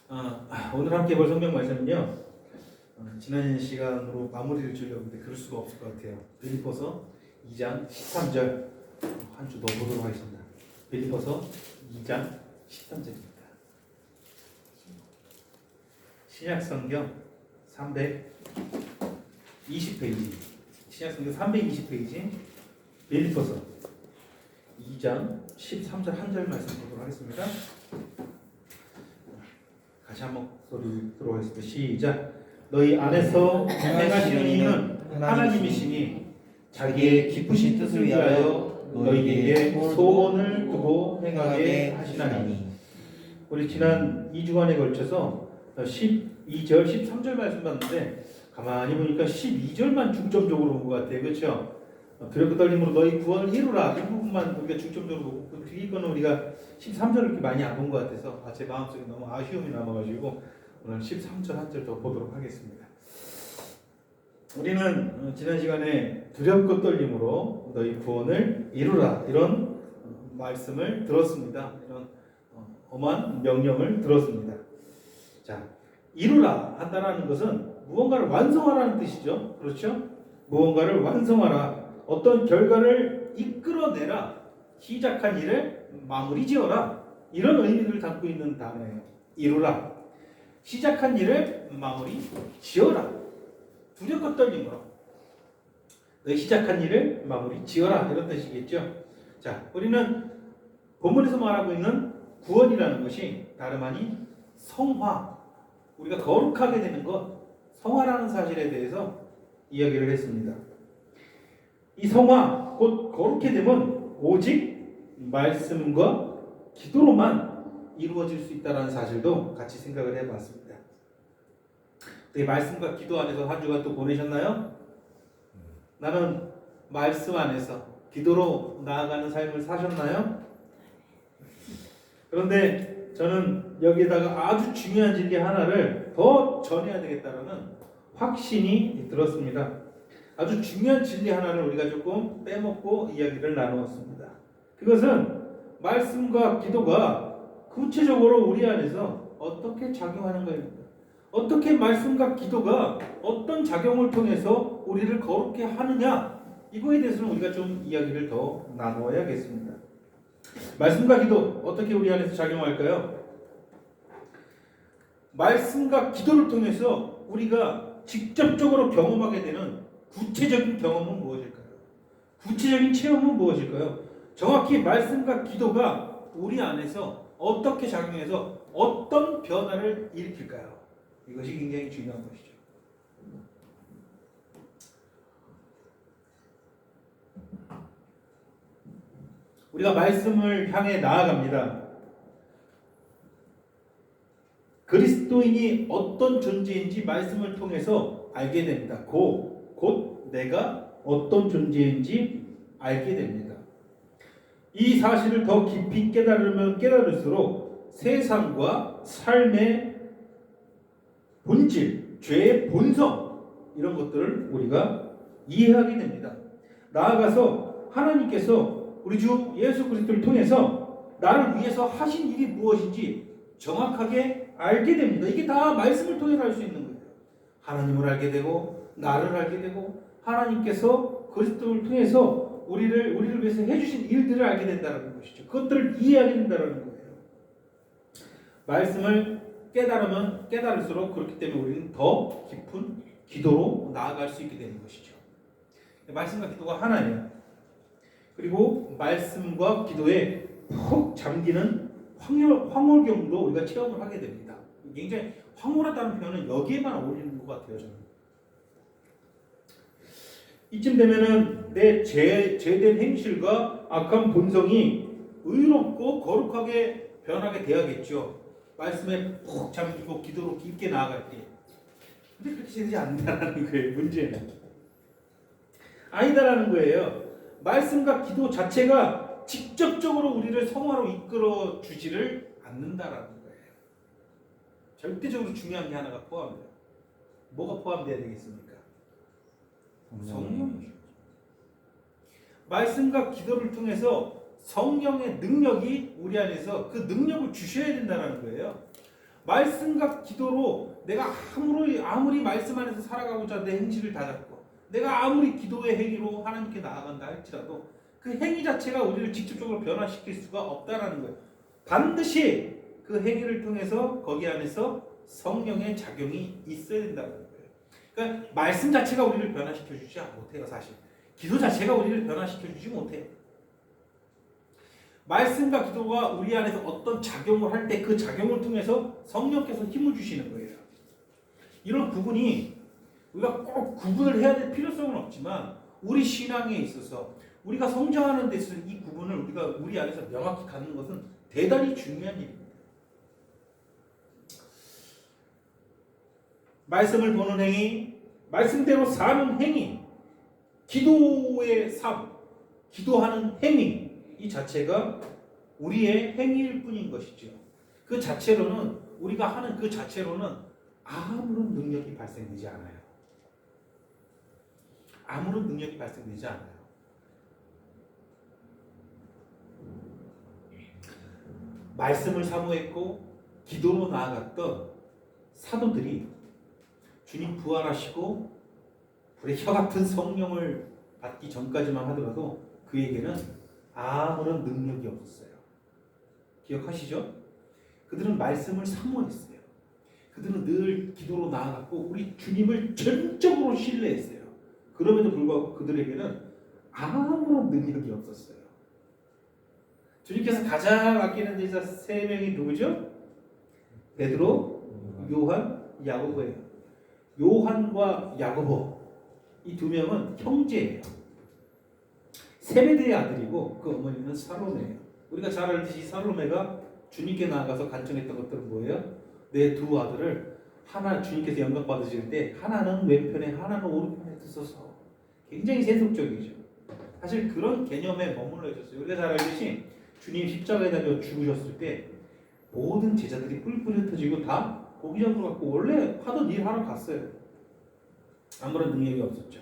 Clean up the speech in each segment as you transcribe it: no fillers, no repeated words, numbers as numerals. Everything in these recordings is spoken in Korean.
오늘 함께 볼 성경 말씀은요. 지난 시간으로 마무리를 지으려고 했는데 그럴 수가 없을 것 같아요. 빌립보서 2장 13절 한 주 더 보도록 하겠습니다. 빌립보서 2장 13절입니다. 신약성경 320페이지 신약성경 320페이지 빌립보서 2장 13절 한 절 말씀 보도록 하겠습니다. 같이 한번 소리 들어보겠습니다. 시작. 너희 안에서 행하시는 이는 하나님이시니 자기의 기쁘신 뜻을 위하여 너희에게 소원을 두고 행하게 하시나니. 우리 지난 2주간에 걸쳐서 12절, 13절 말씀 봤는데 가만히 보니까 12절만 중점적으로 본 것 같아요. 그렇죠? 두렵고 떨림으로 너희 구원을 이루라. 이 부분만 우리가 중점적으로 보고 그 뒤에 거는 우리가 13절을 그렇게 많이 안 본 것 같아서 제 마음속에 너무 아쉬움이 남아가지고 오늘 13절 한 절 더 보도록 하겠습니다. 우리는 지난 시간에 두렵고 떨림으로 너희 구원을 이루라 이런 말씀을 들었습니다. 이런 엄한 명령을 들었습니다. 자, 이루라 한다라는 것은 무언가를 완성하라는 뜻이죠. 그렇죠? 무언가를 완성하라. 어떤 결과를 이끌어내라. 시작한 일을 마무리 지어라. 이런 의미를 담고 있는 단어예요. 이루라. 시작한 일을 마무리 지어라. 두렵고 떨림으로 너희 시작한 일을 마무리 지어라. 이런 뜻이겠죠. 자, 우리는 본문에서 말하고 있는 구원이라는 것이 다름 아닌 성화. 우리가 거룩하게 되는 것, 성화라는 사실에 대해서 이야기를 했습니다. 이 성화, 곧 거룩해 되면 오직 말씀과 기도로만 이루어질 수 있다는 사실도 같이 생각을 해봤습니다. 말씀과 기도 안에서 한 주간 또 보내셨나요? 나는 말씀 안에서 기도로 나아가는 삶을 사셨나요? 그런데 저는 여기에다가 아주 중요한 진리 하나를 더 전해야 되겠다는 확신이 들었습니다. 아주 중요한 진리 하나를 우리가 조금 빼먹고 이야기를 나누었습니다. 그것은 말씀과 기도가 구체적으로 우리 안에서 어떻게 작용하는 것입니다. 어떻게 말씀과 기도가 어떤 작용을 통해서 우리를 거룩해 하느냐, 이거에 대해서는 우리가 좀 이야기를 더 나누어야겠습니다. 말씀과 기도 어떻게 우리 안에서 작용할까요? 말씀과 기도를 통해서 우리가 직접적으로 경험하게 되는 구체적인 경험은 무엇일까요? 구체적인 체험은 무엇일까요? 정확히 말씀과 기도가 우리 안에서 어떻게 작용해서 어떤 변화를 일으킬까요? 이것이 굉장히 중요한 것이죠. 우리가 말씀을 향해 나아갑니다. 그리스도인이 어떤 존재인지 말씀을 통해서 알게 됩니다. 곧 내가 어떤 존재인지 알게 됩니다. 이 사실을 더 깊이 깨달으면 깨달을수록 세상과 삶의 본질, 죄의 본성, 이런 것들을 우리가 이해하게 됩니다. 나아가서 하나님께서 우리 주 예수 그리스도를 통해서 나를 위해서 하신 일이 무엇인지 정확하게 알게 됩니다. 이게 다 말씀을 통해서 알 수 있는 거예요. 하나님을 알게 되고 나를 알게 되고 하나님께서 그리스도를 통해서 우리를 위해서 해주신 일들을 알게 된다는 것이죠. 그것들을 이해하게 된다는 거예요. 말씀을 깨달으면 깨달을수록 그렇기 때문에 우리는 더 깊은 기도로 나아갈 수 있게 되는 것이죠. 말씀과 기도가 하나예요. 그리고 말씀과 기도에 푹 잠기는 황홀경도 우리가 체험을 하게 됩니다. 굉장히 황홀하다는 표현은 여기에만 어울리는 것 같아요. 저는 이쯤 되면은 내 죄된 행실과 악한 본성이 의롭고 거룩하게 변하게 돼야겠죠. 말씀에 푹 잠기고 기도로 깊게 나아갈 때. 근데 그렇게 되지 않는다는 거예요. 문제는 아니다라는 거예요. 말씀과 기도 자체가 직접적으로 우리를 성화로 이끌어 주지를 않는다라는 거예요. 절대적으로 중요한 게 하나가 포함돼요. 뭐가 포함돼야 되겠습니까? 성령이죠. 말씀과 기도를 통해서 성령의 능력이 우리 안에서 그 능력을 주셔야 된다는 거예요. 말씀과 기도로 내가 아무리 말씀 안에서 살아가고자 내 행실을 다잡고 내가 아무리 기도의 행위로 하나님께 나아간다 할지라도 그 행위 자체가 우리를 직접적으로 변화시킬 수가 없다라는 거예요. 반드시 그 행위를 통해서 거기 안에서 성령의 작용이 있어야 된다는 거예요. 그러니까 말씀 자체가 우리를 변화시켜 주지 못해요. 사실 기도 자체가 우리를 변화시켜 주지 못해요. 말씀과 기도가 우리 안에서 어떤 작용을 할 때 그 작용을 통해서 성령께서 힘을 주시는 거예요. 이런 부분이 우리가 꼭 구분을 해야 될 필요성은 없지만 우리 신앙에 있어서 우리가 성장하는 데 있어서 이 구분을 우리가 우리 안에서 명확히 갖는 것은 대단히 중요한 일입니다. 말씀을 보는 행위, 말씀대로 사는 행위, 기도의 삶, 기도하는 행위 이 자체가 우리의 행위일 뿐인 것이죠. 그 자체로는 우리가 하는 그 자체로는 아무런 능력이 발생되지 않아요. 아무런 능력이 발생되지 않아요. 말씀을 사모했고 기도로 나아갔던 사도들이 주님 부활하시고 불의 혀 같은 성령을 받기 전까지만 하더라도 그에게는 아무런 능력이 없었어요. 기억하시죠? 그들은 말씀을 사모했어요. 그들은 늘 기도로 나아갔고 우리 주님을 전적으로 신뢰했어요. 그럼에도 불구하고 그들에게는 아무런 능력이 없었어요. 주님께서 가장 아끼는 제자 세 명이 누구죠? 베드로, 요한, 야고보예요. 요한과 야고보 이 두 명은 형제예요. 세베대의 아들이고 그 어머니는 살로메예요. 우리가 잘 알듯이 살로메가 주님께 나아가서 간청했던 것들은 뭐예요? 내 두 아들을 하나 주님께서 영광 받으실 때 하나는 왼편에 하나는 오른편에 두소서. 굉장히 세속적이죠. 사실 그런 개념에 머물러 있었어요. 우리가 잘 알듯이 주님 십자가에 달려 죽으셨을 때 모든 제자들이 뿔뿔이 흩어지고 다 고기장으로 갖고 원래 하던 일 하러 갔어요. 아무런 능력이 없었죠.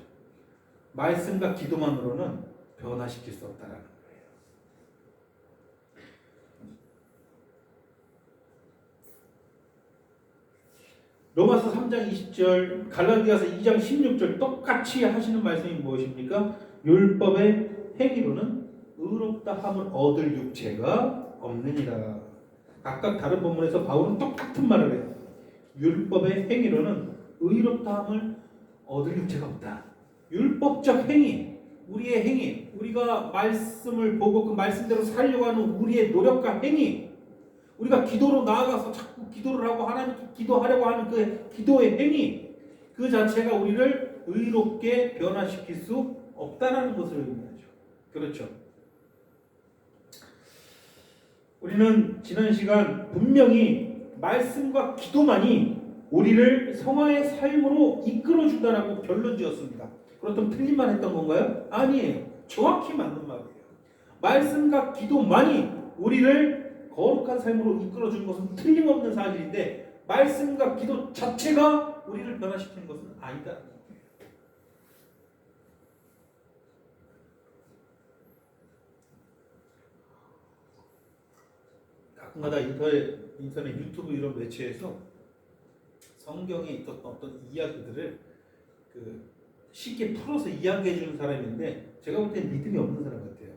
말씀과 기도만으로는 변화시킬 수 없다라는 거예요. 로마서 3장 20절, 갈라디아서 2장 16절 똑같이 하시는 말씀이 무엇입니까? 율법의 행위로는 의롭다 함을 얻을 육체가 없느니라. 각각 다른 본문에서 바울은 똑같은 말을 해요. 율법의 행위로는 의롭다 함을 얻을 육체가 없다. 율법적 행위, 우리의 행위, 우리가 말씀을 보고 그 말씀대로 살려고 하는 우리의 노력과 행위, 우리가 기도로 나아가서 자꾸 기도를 하고 하나님께 기도하려고 하는 그 기도의 행위, 그 자체가 우리를 의롭게 변화시킬 수 없다라는 것을 의미하죠. 그렇죠. 우리는 지난 시간 분명히 말씀과 기도만이 우리를 성화의 삶으로 이끌어준다라고 결론 지었습니다. 그렇다면 틀린 말 했던 건가요? 아니에요. 정확히 맞는 말이에요. 말씀과 기도만이 우리를 거룩한 삶으로 이끌어주는 것은 틀림없는 사실인데 말씀과 기도 자체가 우리를 변화시키는 것은 아니다. 가끔가다 인터넷 유튜브 이런 매체에서 성경에 있었던 어떤 이야기들을 쉽게 풀어서 이야기해 주는 사람인데 제가 볼 땐 믿음이 없는 사람 같아요.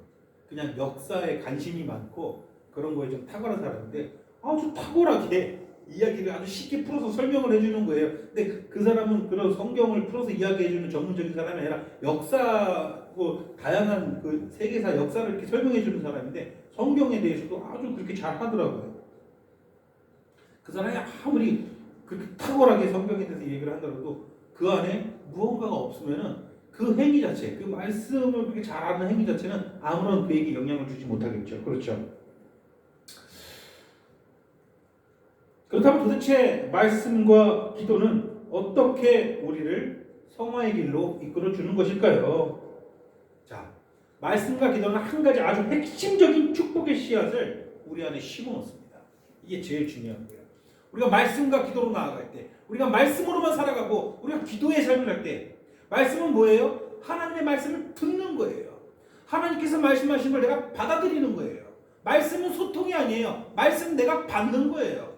그냥 역사에 관심이 많고 그런 거에 좀 탁월한 사람인데 아주 탁월하게 이야기를 아주 쉽게 풀어서 설명을 해주는 거예요. 근데 그 사람은 그런 성경을 풀어서 이야기해주는 전문적인 사람이 아니라 역사고 다양한 그 세계사 역사를 이렇게 설명해주는 사람인데 성경에 대해서도 아주 그렇게 잘 하더라고요. 그 사람이 아무리 그렇게 탁월하게 성경에 대해서 얘기를 한다고 그 안에 무언가가 없으면은 그 행위 자체, 그 말씀을 그렇게 잘하는 행위 자체는 아무런 그에게 영향을 주지 못하겠죠. 그렇죠. 그렇다면 도대체 말씀과 기도는 어떻게 우리를 성화의 길로 이끌어 주는 것일까요? 자, 말씀과 기도는 한 가지 아주 핵심적인 축복의 씨앗을 우리 안에 심어놓습니다. 이게 제일 중요한 거예요. 우리가 말씀과 기도로 나아갈 때, 우리가 말씀으로만 살아가고 우리가 기도의 삶을 할 때, 말씀은 뭐예요? 하나님의 말씀을 듣는 거예요. 하나님께서 말씀하신 걸 내가 받아들이는 거예요. 말씀은 소통이 아니에요. 말씀은 내가 받는 거예요.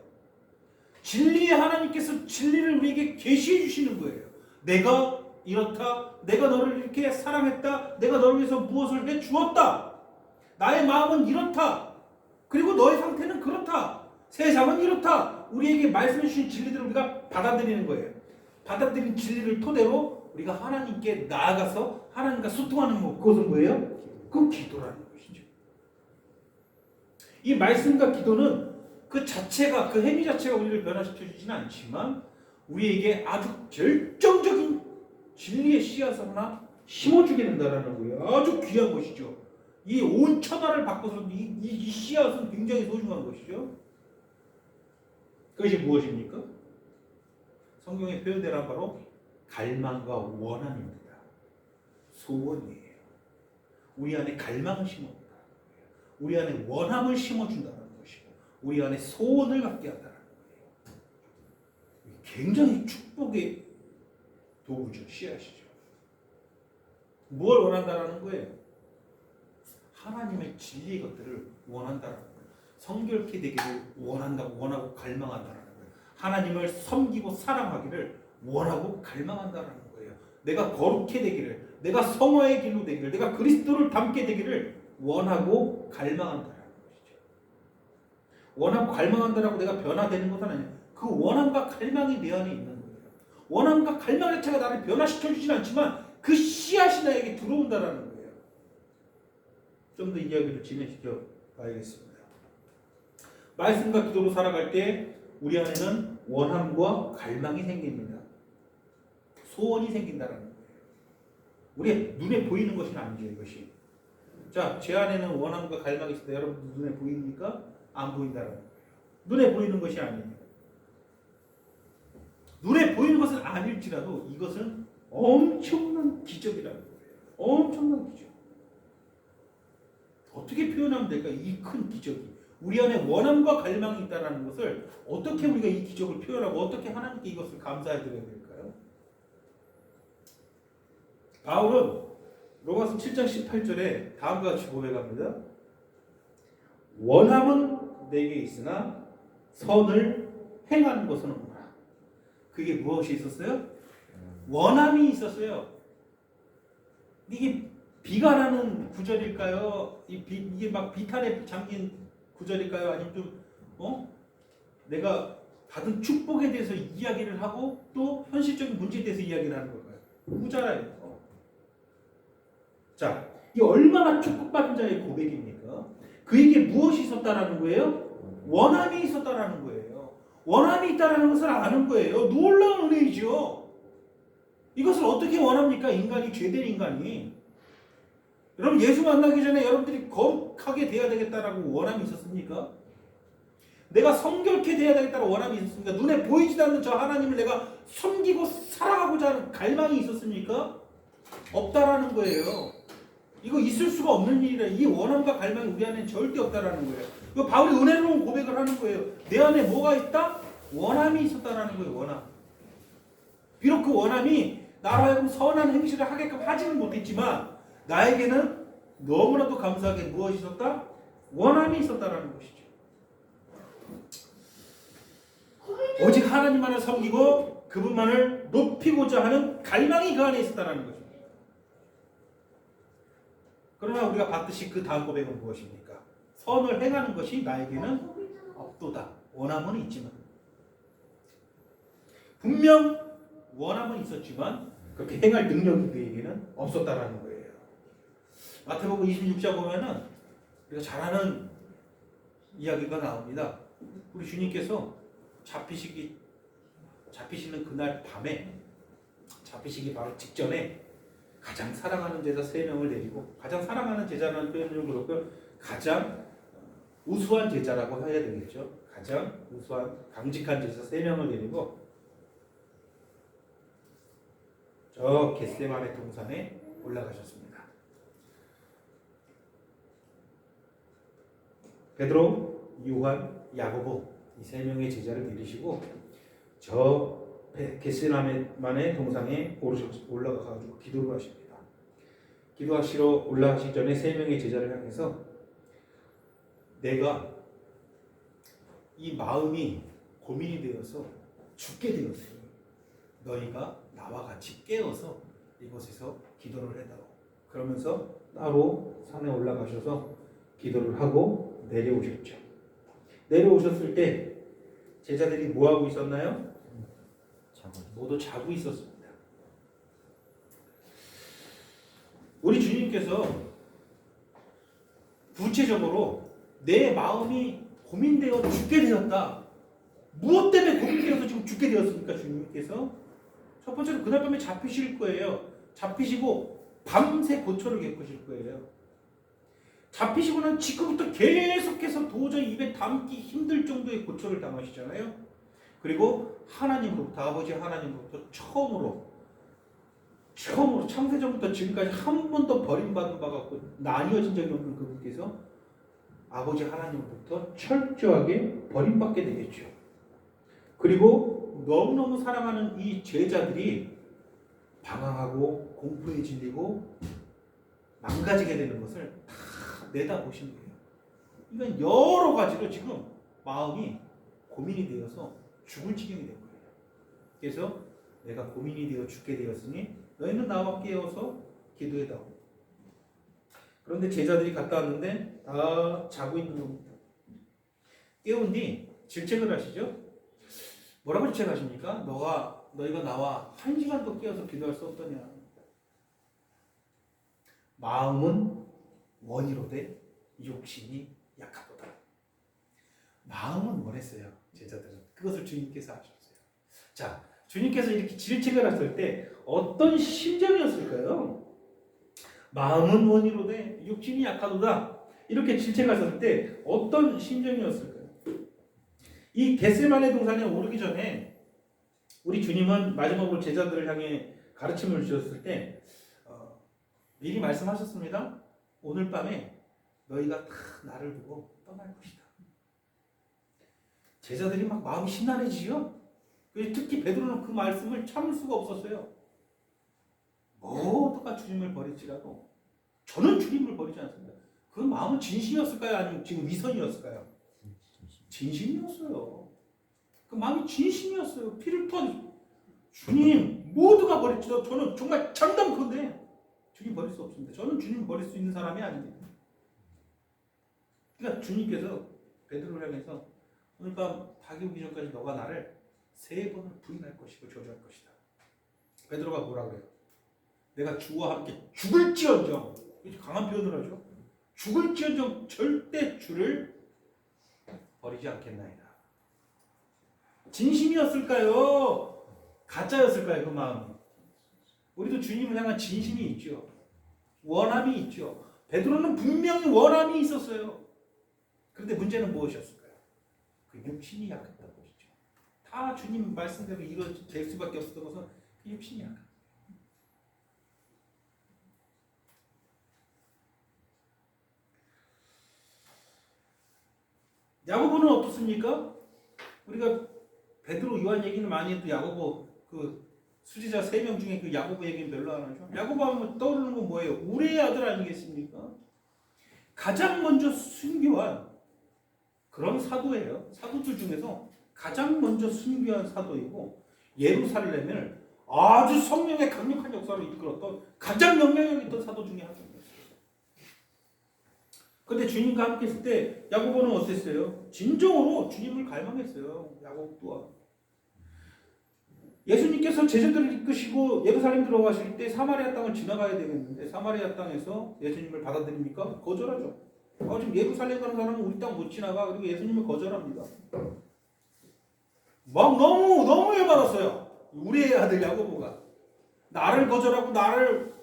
진리의 하나님께서 진리를 우리에게 계시해 주시는 거예요. 내가 이렇다. 내가 너를 이렇게 사랑했다. 내가 너를 위해서 무엇을 해 주었다. 나의 마음은 이렇다. 그리고 너의 상태는 그렇다. 세상은 이렇다. 우리에게 말씀해 주신 진리들을 우리가 받아들이는 거예요. 받아들인 진리를 토대로 우리가 하나님께 나아가서 하나님과 소통하는 것, 그것은 뭐예요? 그 기도라는 것이죠. 이 말씀과 기도는 그 자체가, 그 행위 자체가 우리를 변화시켜 주지는 않지만 우리에게 아주 결정적인 진리의 씨앗을 하나 심어주게 된다는 거예요. 아주 귀한 것이죠. 이 온 천하를 바꿔서 이 씨앗은 굉장히 소중한 것이죠. 그것이 무엇입니까? 성경에 표현되는 바로 갈망과 원함입니다. 소원이에요. 우리 안에 갈망을 심어준다는 거예요. 우리 안에 원함을 심어준다는 것이고 우리 안에 소원을 갖게 한다는 거예요. 굉장히 축복의 도구죠. 씨앗이죠. 뭘 원한다는 거예요? 하나님의 진리의 것들을 원한다는 거예요. 성결케 되기를 원한다고, 원하고 갈망한다는 거예요. 하나님을 섬기고 사랑하기를 원하고 갈망한다는 거예요. 내가 거룩해 되기를, 내가 성화의 길로 되기를, 내가 그리스도를 닮게 되기를 원하고 갈망한다는 것이죠. 원하고 갈망한다라고 내가 변화되는 것은 아니에요. 그 원함과 갈망이 내 안에 있는 거예요. 원함과 갈망 자체가 나를 변화시켜 주진 않지만 그 씨앗이 나에게 들어온다라는 거예요. 좀 더 이야기를 진행시켜 봐야겠습니다. 말씀과 기도로 살아갈 때 우리 안에는 원함과 갈망이 생깁니다. 소원이 생긴다는 거예요. 우리 눈에 보이는 것이 아니죠, 이것이. 자, 제 안에는 원함과 갈망이 있을 때 여러분 눈에 보입니까? 안 보인다는 거예요. 눈에 보이는 것이 아니에요. 눈에 보이는 것은 아닐지라도 이것은 엄청난 기적이라는 거예요. 엄청난 기적. 어떻게 표현하면 될까? 이 큰 기적이. 우리 안에 원함과 갈망이 있다는 것을 어떻게 우리가 이 기적을 표현하고 어떻게 하나님께 이것을 감사해 드려야 될까요? 바울은 로마서 7장 18절에 다음과 같이 고백합니다. 원함은 내게 있으나 선을 행하는 것은 없노라. 그게 무엇이 있었어요? 원함이 있었어요. 이게 비관하는 구절일까요? 이게 막 비탄에 잠긴 구절일까요? 아니면 좀 내가 받은 축복에 대해서 이야기를 하고 또 현실적인 문제에 대해서 이야기를 하는 걸까요? 후자라요. 자, 이 얼마나 축복받은 자의 고백입니까? 그에게 무엇이 있었다라는 거예요? 원함이 있었다라는 거예요. 원함이 있다라는 것을 아는 거예요. 놀라운 은혜이죠. 이것을 어떻게 원합니까? 인간이, 죄된 인간이. 여러분, 예수 만나기 전에 여러분들이 거룩하게 돼야 되겠다라고 원함이 있었습니까? 내가 성결케 돼야 되겠다라고 원함이 있었습니까? 눈에 보이지 않는 저 하나님을 내가 섬기고 사랑하고자 하는 갈망이 있었습니까? 없다라는 거예요. 이거 있을 수가 없는 일이라. 이 원함과 갈망이 우리 안에 절대 없다라는 거예요. 바울이 은혜로운 고백을 하는 거예요. 내 안에 뭐가 있다? 원함이 있었다라는 거예요. 원함. 비록 그 원함이 나로 하여금 선한 행실을 하게끔 하지는 못했지만 나에게는 너무나도 감사하게 무엇이 있었다? 원함이 있었다라는 것이죠. 오직 하나님만을 섬기고 그분만을 높이고자 하는 갈망이 그 안에 있었다라는 거죠. 그러나 우리가 봤듯이 그 다음 고백은 무엇입니까? 선을 행하는 것이 나에게는 없도다. 원함은 있지만. 분명 원함은 있었지만 그렇게 행할 능력이 그에게는 없었다라는 거예요. 마태복음 26장 보면은 우리가 잘 아는 이야기가 나옵니다. 우리 주님께서 잡히시는 그날 밤에, 잡히시기 바로 직전에 가장 사랑하는 제자 3명을 데리고, 가장 사랑하는 제자라는 표현을 그렇고요, 가장 우수한 제자라고 해야 되겠죠. 가장 우수한 강직한 제자 3명을 데리고 저 겟세마네 동산에 올라가셨습니다. 베드로, 요한, 야고보 이 3명의 제자를 내리시고 저 겟세마네 동산에 올라가가지고 기도를 하십니다. 기도하시러 올라가시기 전에 3명의 제자를 향해서 내가 이 마음이 고민이 되어서 죽게 되었으니 너희가 나와 같이 깨어서 이곳에서 기도를 해다오. 그러면서 따로 산에 올라가셔서 기도를 하고 내려오셨죠. 내려오셨을 때 제자들이 뭐 하고 있었나요? 모두 자고 있었습니다. 우리 주님께서 구체적으로 내 마음이 고민되어 죽게 되었다. 무엇 때문에 고민되어서 지금 죽게 되었습니까? 주님께서 첫 번째로 그날 밤에 잡히실 거예요. 잡히시고 밤새 고초를 겪으실 거예요. 잡히시고 난 직후부터 계속해서 도저히 입에 담기 힘들 정도의 고초를 당하시잖아요. 그리고 하나님으로부터, 아버지 하나님으로부터 처음으로 창세전부터 지금까지 한 번도 버림받은 바가 없고 나뉘어진 적이 없는 그분께서 아버지 하나님으로부터 철저하게 버림받게 되겠죠. 그리고 너무너무 사랑하는 이 제자들이 방황하고 공포에 질리고 망가지게 되는 것을 다 내다보신 거예요. 이건 여러 가지로 지금 마음이 고민이 되어서 죽을 지경이 된 거예요. 그래서 내가 고민이 되어 죽게 되었으니 너희는 나와 깨어서 기도해다오. 그런데 제자들이 갔다 왔는데 다 자고 있는 겁니다. 깨운 뒤 질책을 하시죠. 뭐라고 질책하십니까? 너희가 나와 1시간도 깨어서 기도할 수 없더냐. 마음은 원이로되 육신이 약하도다. 마음은 원했어요. 제자들은. 그것을 주님께서 하셨어요. 자, 주님께서 이렇게 질책을 하실 때 어떤 심정이었을까요? 마음은 원이로되 육신이 약하도다. 이렇게 질책하셨을 때 어떤 심정이었을까요? 이 겟세마네 동산에 오르기 전에 우리 주님은 마지막으로 제자들을 향해 가르침을 주셨을 때 미리 말씀하셨습니다. 오늘 밤에 너희가 다 나를 두고 떠날 것이다. 제자들이 막 마음이 심란해지죠. 특히 베드로는 그 말씀을 참을 수가 없었어요. 모두가 주님을 버릴지라도 저는 주님을 버리지 않습니다. 그 마음은 진심이었을까요? 아니면 지금 위선이었을까요? 진심이었어요. 그 마음이 진심이었어요. 피를 토한 주님 모두가 버릴지라도 저는 정말 장담컨대 주님 버릴 수 없습니다. 저는 주님 버릴 수 있는 사람이 아닙니다. 그러니까 주님께서 베드로를 향해서 오늘 밤 닭이 오기 전까지 너가 나를 3번을 부인할 것이고 저주할 것이다. 베드로가 뭐라 그래요? 내가 주와 함께 죽을지언정, 강한 표현을 하죠. 죽을지언정 절대 주를 버리지 않겠나이다. 진심이었을까요? 가짜였을까요? 그 마음이. 우리도 주님을 향한 진심이 있죠. 원함이 있죠. 베드로는 분명히 원함이 있었어요. 그런데 문제는 무엇이었을까요? 그 육신이 약했던 것이죠. 다 주님 말씀대로 이루어질 수밖에 없었던 것은 그 육신이 약한. 야고보는 어떻습니까? 우리가 베드로, 요한 얘기는 많이 해도 야고보 그 수지자 3명 중에 그 야고보 얘기는 별로 안 하죠. 야고보 하면 떠오르는 건 뭐예요? 우레의 아들 아니겠습니까? 가장 먼저 순교한 그런 사도예요. 사도들 중에서 가장 먼저 순교한 사도이고 예루살렘을 아주 성령의 강력한 역사로 이끌었던 가장 영향력 있던 사도 중에 한 명이었어요. 그런데 주님과 함께 있을 때 야고보는 어땠어요? 진정으로 주님을 갈망했어요. 야고보 또한. 예수님께서 제자들을 이끄시고 예루살렘 들어가실 때 사마리아 땅을 지나가야 되겠는데 사마리아 땅에서 예수님을 받아들입니까? 거절하죠. 지금 예루살렘 가는 사람은 우리 땅 못 지나가. 그리고 예수님을 거절합니다. 막 너무 열받았어요. 우리의 아들 야고보가 나를 거절하고 나를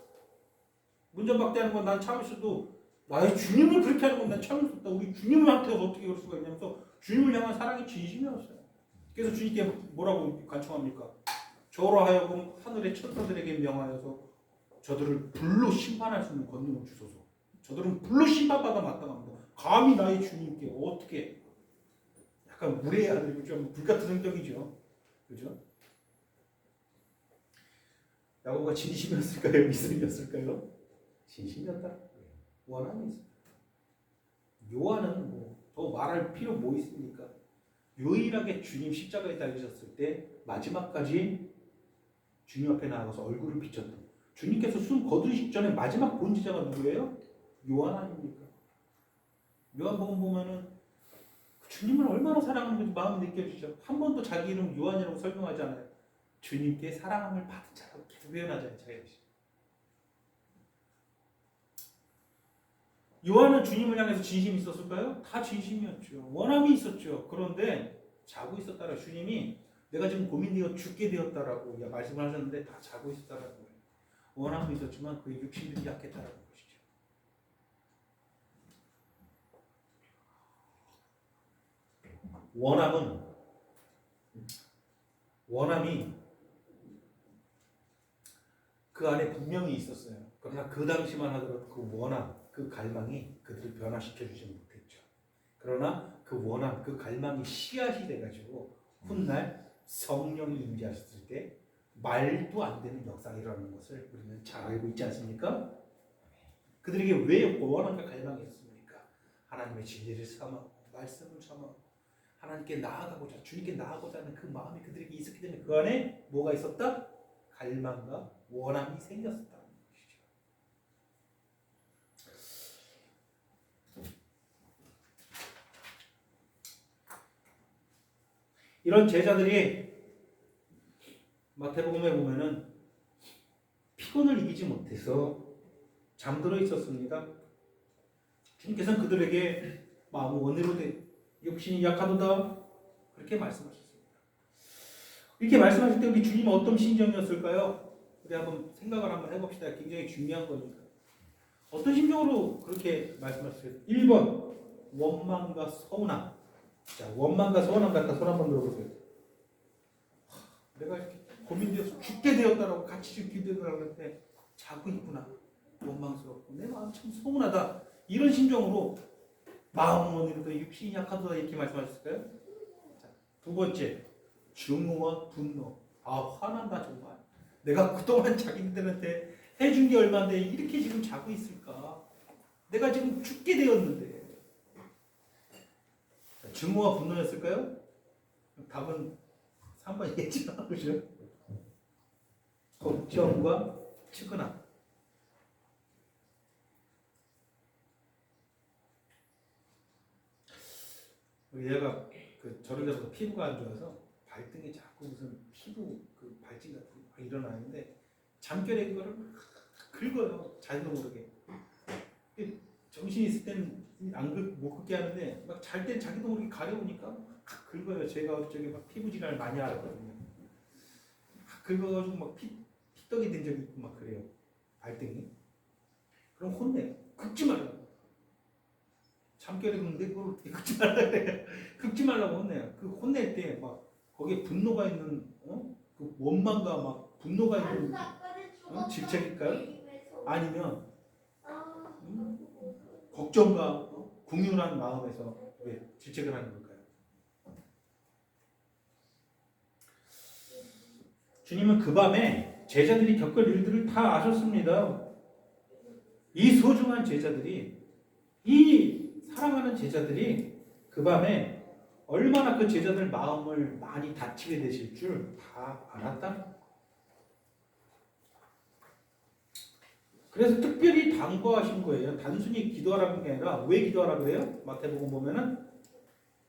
문전박대하는 건 난 참을 수도, 나의 주님을 그렇게 하는 건 난 참을 수 없다. 우리 주님한테 어떻게 그럴 수가 있냐면서 주님을 향한 사랑이 진심이었어요. 그래서 주님께 뭐라고 간청합니까? 저로 하여금 하늘의 천사들에게 명하여서 저들을 불로 심판할 수 있는 권능을 주소서. 저들은 불로 심판받아 마땅합니다. 감히 나의 주님께 어떻게, 약간 물의 아들이고 좀 불같은 성격이죠. 그죠? 야고보가 진심이었을까요? 미성이었을까요? 진심이었다. 원함이 있습니다. 요한은 뭐 더 말할 필요 뭐 있습니까? 유일하게 주님 십자가에 달리셨을 때 마지막까지 주님 앞에 나가서 얼굴을 비쳤던, 주님께서 숨 거두시기 전에 마지막 본지자가 누구예요? 요한 아닙니까? 요한복음 보면은 주님을 얼마나 사랑하는지 마음이 느껴지죠. 한 번도 자기 이름 요한이라고 설명하지 않아요. 주님께 사랑함을 받은 자라고 계속 표현하잖아요. 자기. 요한은 주님을 향해서 진심이 있었을까요? 다 진심이었죠. 원함이 있었죠. 그런데 자고 있었다라, 주님이 내가 지금 고민되어 죽게 되었다라고 말씀을 하셨는데 다 자고 있었다라는 거예요. 원함도 있었지만 그의 육신들이 약했다라는 것이죠. 원함이 그 안에 분명히 있었어요. 그러나 그 당시만 하더라도 그 원함, 그 갈망이 그들을 변화시켜 주지 못했죠. 그러나 그 원함, 그 갈망이 씨앗이 돼가지고 훗날 성령이 임재하셨을 때 말도 안 되는 역사가 일어나는 것을 우리는 잘 알고 있지 않습니까? 그들에게 왜 원함과 갈망이 있었습니까? 하나님의 진리를 삼아, 말씀을 삼아 하나님께 나아가고자, 주님께 나아가고자 하는 그 마음이 그들에게 있었기 때문에 그 안에 뭐가 있었다? 갈망과 원함이 생겼었다는 것이죠. 이런 제자들이 마태복음에 보면은 피곤을 이기지 못해서 잠들어 있었습니다. 주님께서는 그들에게 마음을 원으로 육신이 약하도다 그렇게 말씀하셨습니다. 이렇게 말씀하실 때 우리 주님은 어떤 심정이었을까요? 우리 한번 생각을 한번 해봅시다. 굉장히 중요한 거니까. 어떤 심정으로 그렇게 말씀하셨어요? 1번 원망과 서운함. 자, 원망과 서운함 같다. 손 한번 들어보세요. 내가 이렇게 고민되어서 죽게 되었다라고, 같이 죽게 되었다라고 했는데 자고 있구나. 원망스럽고 내 마음 참 서운하다. 이런 심정으로 마음 원이로도 육신이 약하도다 이렇게 말씀하셨을까요? 자, 두 번째 증오와 분노. 아, 화난다 정말. 내가 그동안 자기들한테 해준 게 얼마인데 이렇게 지금 자고 있을까? 내가 지금 죽게 되었는데. 자, 증오와 분노였을까요? 답은 3번이겠죠. 그죠? 걱정과 측은함. 얘가 저를 잡아서 피부가 안 좋아서 발등에 자꾸 무슨 피부 그 발진 같은 게 막 일어나는데 잠결에 그거를 막 긁어요. 자기도 모르게. 정신이 있을 때는 못 긁게 하는데 막 잘 땐 자기도 모르게 가려우니까 막 긁어요. 제가 저기 막 피부 질환을 많이 앓았거든요. 막 긁어가지고 막 피떡이 된 적이 있고 막 그래요. 발등이. 그럼 혼내요. 긁지 말라고. 잠결에 긁는데 그걸 긁지 말라고 그래요. 긁지 말라고 혼내요. 그 혼낼 때 막 거기에 분노가 있는 그 원망과 막 분노가 있는 질책일까요? 아니면 걱정과 궁휼한 마음에서 왜 질책을 하는 걸까요? 주님은 그 밤에 제자들이 겪을 일들을 다 아셨습니다. 이 소중한 제자들이, 이 사랑하는 제자들이 그 밤에 얼마나 그 제자들 마음을 많이 다치게 되실 줄 다 알았다는 거예요. 그래서 특별히 당부하신 거예요. 단순히 기도하라는 게 아니라 왜 기도하라 그래요? 마태복음 보면은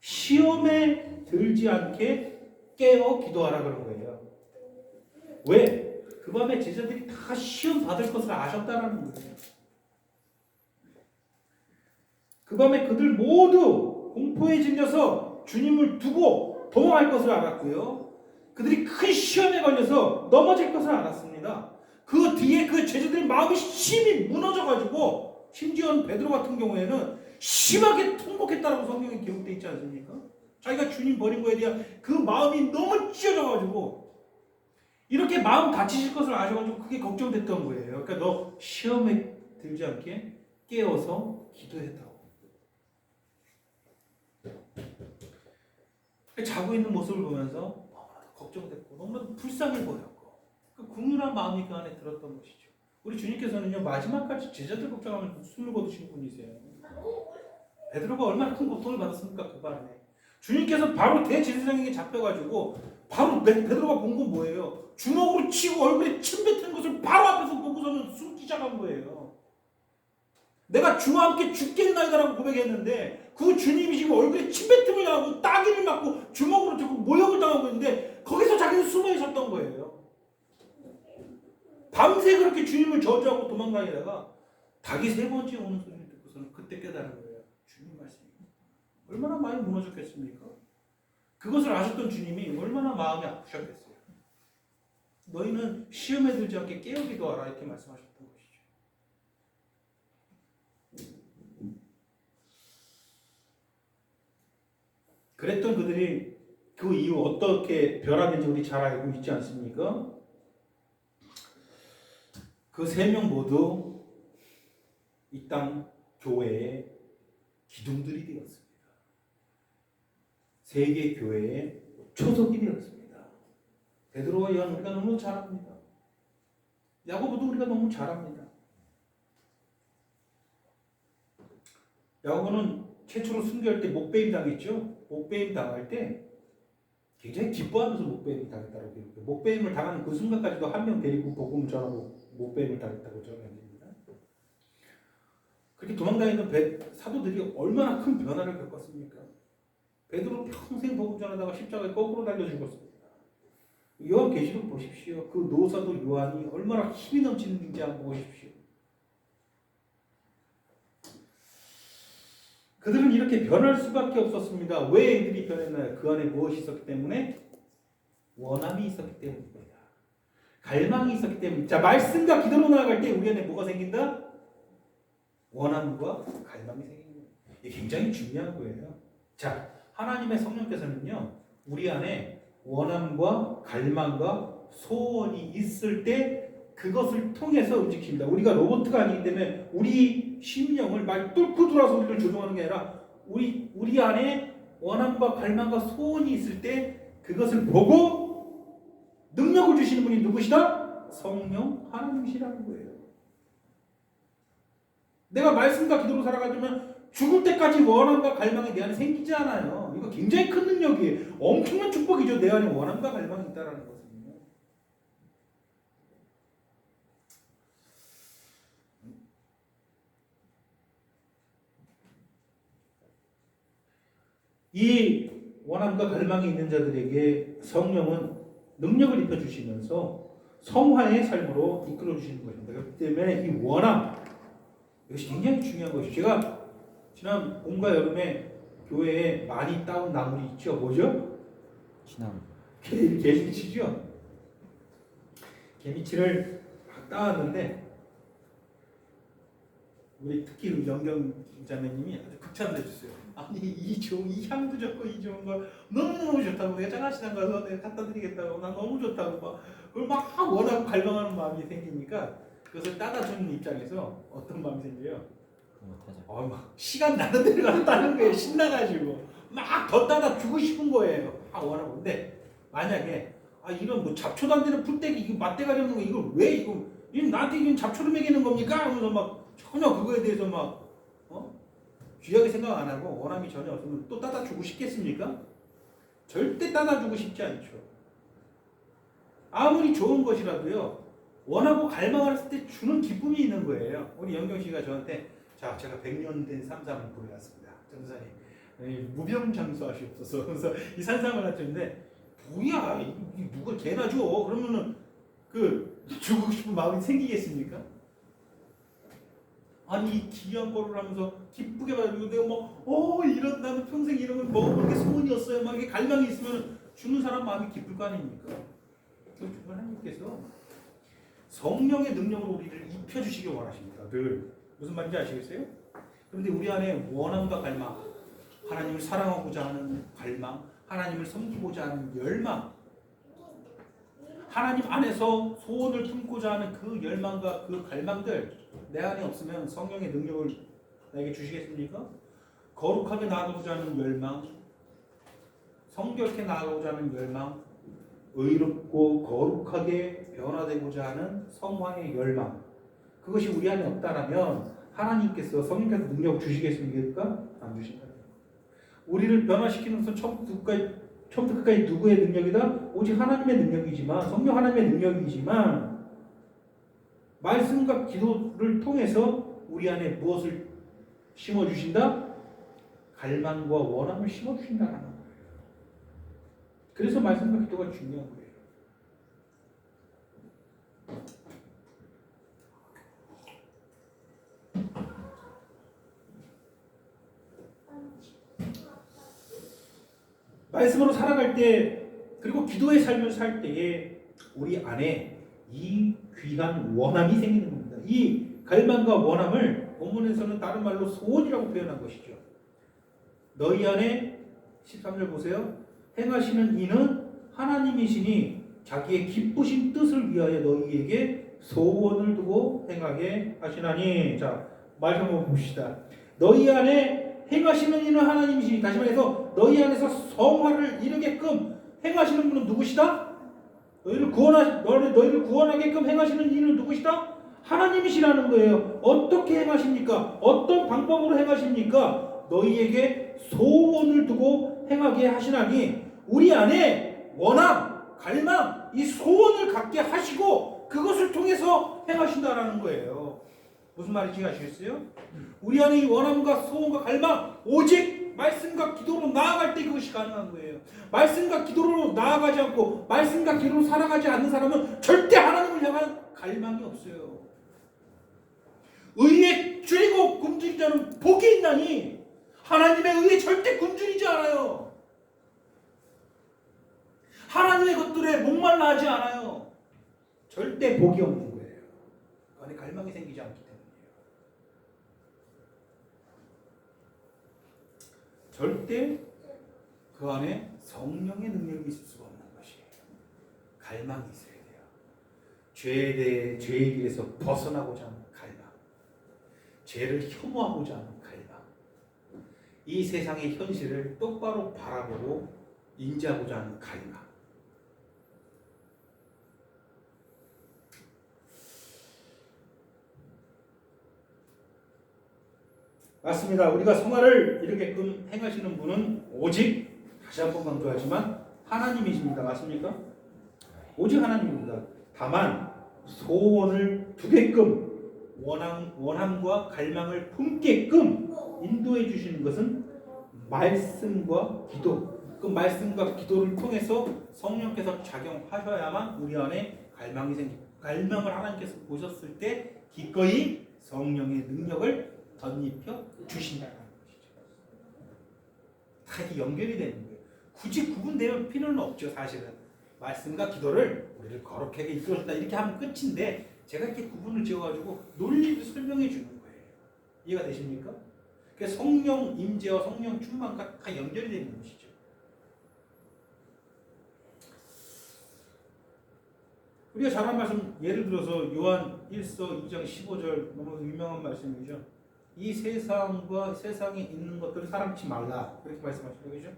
시험에 들지 않게 깨어 기도하라 그런 거예요. 왜? 그 밤에 제자들이 다 시험 받을 것을 아셨다는 거예요. 그 밤에 그들 모두 공포에 질려서 주님을 두고 도망할 것을 알았고요. 그들이 큰 시험에 걸려서 넘어질 것을 알았습니다. 그 뒤에 그 제자들의 마음이 심히 무너져가지고 심지어 베드로 같은 경우에는 심하게 통곡했다라고 성경에 기록되어 있지 않습니까? 자기가 주님 버린 거에 대한 그 마음이 너무 찢어져가지고 이렇게 마음 다치실 것을 아셔가지고 그게 걱정됐던 거예요. 그러니까 너 시험에 들지 않게 깨어서 기도했다고. 자고 있는 모습을 보면서 너무나도 걱정됐고 너무나도 불쌍해 보였고 그 궁휼한 마음이 그 안에 들었던 것이죠. 우리 주님께서는요 마지막까지 제자들 걱정하면서 숨을 거두신 분이세요. 베드로가 얼마나 큰 고통을 받았습니까 그 밤에. 주님께서 바로 대제사장에게 잡혀가지고 바로 베드로가 본 건 뭐예요? 주먹으로 치고 얼굴에 침 뱉는 것을 바로 앞에서 보고서는 숨기 시작한 거예요. 내가 주와 함께 죽겠나이다라고 고백했는데 그 주님이 지금 얼굴에 침 뱉음을 당하고 따귀를 맞고 주먹으로 자꾸 모욕을 당하고 있는데 거기서 자기는 숨어 있었던 거예요. 밤새 그렇게 주님을 저주하고 도망다니다가 닭이 3번째 오는 소리를 듣고서는 그때 깨달은 거예요. 주님 말씀이 얼마나 많이 무너졌겠습니까? 그것을 아셨던 주님이 얼마나 마음이 아프셨겠어요. 너희는 시험에 들지 않게 깨어 기도하라 이렇게 말씀하셨던 것이죠. 그랬던 그들이 그 이후 어떻게 변화된지 우리 잘 알고 있지 않습니까? 그 3명 모두 이 땅 교회의 기둥들이 되었습니다. 세계 교회의 초석이 되었습니다. 베드로와 요한 우리가 너무 잘합니다. 야고보도 우리가 너무 잘합니다. 야고보는 최초로 순교할 때 목배임 당했죠. 목배임 당할 때 굉장히 기뻐하면서 목배임 당했다고 기록해요. 목배임을 당하는 그 순간까지도 한 명 데리고 복음을 전하고 목배임을 당했다고 전합니다. 그렇게 도망다니는 사도들이 얼마나 큰 변화를 겪었습니까? 베드로 평생 복음 전하다가 십자가에 거꾸로 달려 죽었습니다. 요한계시록 보십시오. 그 노사도 요한이 얼마나 힘이 넘치는지 한번 보십시오. 그들은 이렇게 변할 수밖에 없었습니다. 왜 이들이 변했나요? 그 안에 무엇이 있었기 때문에? 원함이 있었기 때문입니다. 갈망이 있었기 때문입니다. 자, 말씀과 기도로 나아갈 때 우리 안에 뭐가 생긴다? 원함과 갈망이 생기는 거예요. 이게 굉장히 중요한 거예요. 자, 하나님의 성령께서는요, 우리 안에 원함과 갈망과 소원이 있을 때 그것을 통해서 움직입니다. 우리가 로봇가 아니기 때문에 우리 심령을 말 뚫고 들어와서 우리를 조종하는 게 아니라 우리 안에 원함과 갈망과 소원이 있을 때 그것을 보고 능력을 주시는 분이 누구시다? 성령 하나님이시라는 거예요. 내가 말씀과 기도로 살아가면 죽을 때까지 원함과 갈망이 내 안에 생기지 않아요. 이거 굉장히 큰 능력이에요. 엄청난 축복이죠. 내 안에 원함과 갈망이 있다는 것은요. 이 원함과 갈망이 있는 자들에게 성령은 능력을 입혀주시면서 성화의 삶으로 이끌어주시는 것입니다. 그렇기 때문에 이 원함, 이것이 굉장히 중요한 것이죠. 제가 지난 봄과 여름에 교회에 많이 따온 나물이 있죠. 뭐죠? 지나무. 개미치죠. 개미치를 막 따왔는데 우리 특히 영경 자매님이 아주 극찬을 해주세요. 아니 이 향도 좋고 이 좋은 거 너무너무 좋다고 내가 장아시장 가서 내가 갖다 드리겠다고 난 너무 좋다고 막 그걸 막 원하고 갈망하는 마음이 생기니까 그것을 따다 주는 입장에서 어떤 마음이 생겨요? 막 시간 나는 데를 가서 따는 거예요. 신나가지고 막 더 따다 주고 싶은 거예요. 원하고. 근데 만약에 이런 뭐 잡초도 안 되는 풀떼기 이거 맞대가리 없는 거 이걸 왜 이거 나한테 이건 잡초를 먹이는 겁니까? 하면서 막 전혀 그거에 대해서 막 귀하게 생각 안 하고 원함이 전혀 없으면 또 따다 주고 싶겠습니까? 절대 따다 주고 싶지 않죠. 아무리 좋은 것이라도요. 원하고 갈망했을 때 주는 기쁨이 있는 거예요. 우리 영경 씨가 저한테 자, 제가 100년 된 산삼을 구해왔습니다. 전사님, 무병장수하시옵소서. 그래서 이 산삼을 하셨는데, 뭐야, 이 누가 개나 줘? 그러면은 주고 싶은 마음이 생기겠습니까? 아니, 이 귀한 거를 하면서 기쁘게 받고 내가 이런 나는 평생 이런 걸 먹어보는 게 소원이었어요. 막 이게 갈망이 있으면 주는 사람 마음이 기쁠 거 아닙니까? 그 하나님께서 성령의 능력으로 우리를 입혀주시기 원하십니다. 늘. 무슨 말인지 아시겠어요? 그런데 우리 안에 원함과 갈망, 하나님을 사랑하고자 하는 갈망, 하나님을 섬기고자 하는 열망, 하나님 안에서 소원을 품고자 하는 그 열망과 그 갈망들 내 안에 없으면 성령의 능력을 나에게 주시겠습니까? 거룩하게 나아가고자 하는 열망, 성결케 나아가고자 하는 열망, 의롭고 거룩하게 변화되고자 하는 성화의 열망, 그것이 우리 안에 없다라면 하나님께서 성령께서 능력을 주시겠습니까? 안 주신다. 우리를 변화시키는 것은 처음부터 끝까지 누구의 능력이다? 오직 하나님의 능력이지만, 성령 하나님의 능력이지만, 말씀과 기도를 통해서 우리 안에 무엇을 심어주신다? 갈망과 원함을 심어주신다는 거예요. 그래서 말씀과 기도가 중요한 거예요. 말씀으로 살아갈 때, 그리고 기도의 삶을 살 때에 우리 안에 이 귀한 원함이 생기는 겁니다. 이 갈망과 원함을 본문에서는 다른 말로 소원이라고 표현한 것이죠. 너희 안에 13절 보세요. 행하시는 이는 하나님이시니 자기의 기쁘신 뜻을 위하여 너희에게 소원을 두고 행하게 하시나니. 자, 말 한번 봅시다. 너희 안에 행하시는 이는 하나님이시니, 다시 말해서 너희 안에서 성화를 이루게끔 행하시는 분은 누구시다? 너희를 구원하게끔 행하시는 이는 누구시다? 하나님이시라는 거예요. 어떻게 행하십니까? 어떤 방법으로 행하십니까? 너희에게 소원을 두고 행하게 하시나니, 우리 안에 원함, 갈망, 이 소원을 갖게 하시고 그것을 통해서 행하신다라는 거예요. 무슨 말인지 아시겠어요? 우리 안에 이 원함과 소원과 갈망, 오직 말씀과 기도로 나아갈 때 그것이 가능한 거예요. 말씀과 기도로 나아가지 않고 말씀과 기도로 살아가지 않는 사람은 절대 하나님을 향한 갈망이 없어요. 의에 줄이고 굶주린 자는 복이 있나니, 하나님의 의에 절대 굶주리지 않아요. 하나님의 것들에 목말라 하지 않아요. 절대 복이 없는 거예요. 그 안에 갈망이 생기지 않기 때문이에요. 절대 그 안에 성령의 능력이 있을 수가 없는 것이에요. 갈망이 있어야 돼요. 죄에 길에서 벗어나고자 하는 갈망, 죄를 혐오하고자 하는 갈망, 이 세상의 현실을 똑바로 바라보고 인지하고자 하는 갈망. 맞습니다. 우리가 성화를 이루게끔 행하시는 분은 오직, 다시 한번 강조하지만, 하나님이십니다. 맞습니까? 오직 하나님입니다. 다만 소원을 두게끔, 원함과 갈망을 품게끔 인도해 주시는 것은 말씀과 기도, 그 말씀과 기도를 통해서 성령께서 작용하셔야만 우리 안에 갈망이 생깁니다. 갈망을 하나님께서 보셨을 때 기꺼이 성령의 능력을 덧입혀 주신다는 것이죠. 다 이렇게 연결이 되는 거예요. 굳이 구분될 필요는 없죠. 사실은 말씀과 기도를 우리를 거룩하게 이끌어준다 이렇게 하면 끝인데, 제가 이렇게 구분을 지어가지고 논리를 설명해 주는 거예요. 이해가 되십니까? 그래서 성령 임재와 성령 충만과 다 연결이 되는 것이죠. 우리가 잘 한 말씀, 예를 들어서 요한 1서 2장 15절, 너무 유명한 말씀이죠. 이 세상과 세상에 있는 것들을 사랑치 말라, 그렇게 말씀하시는 거죠.